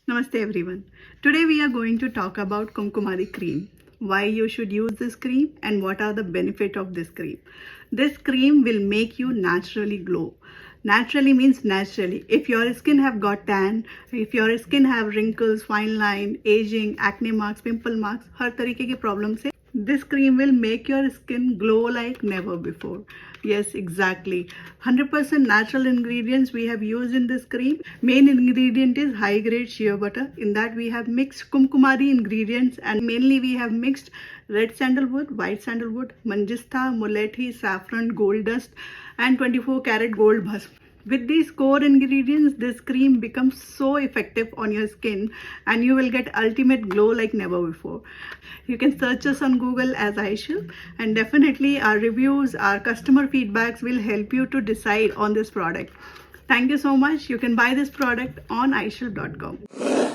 Namaste everyone. Today we are going to talk about Kumkumadi cream. Why you should use this cream and what are the benefits of this cream. This cream will make you naturally glow. Naturally means naturally. If your skin have got tan, if your skin have wrinkles, fine line, aging, acne marks, pimple marks, हर तरीके की problem से this cream will make your skin glow like never before. Yes, exactly. 100% natural ingredients we have used in this cream. Main ingredient is high grade shea butter. In that we have mixed Kumkumadi ingredients, and mainly we have mixed red sandalwood, white sandalwood, manjistha, mulethi, saffron, gold dust and 24 karat gold bhasm. With these core ingredients, this cream becomes so effective on your skin and you will get ultimate glow like never before. You can search us on Google as Aishul, and definitely our reviews, our customer feedbacks will help you to decide on this product. Thank you so much. You can buy this product on aishul.com.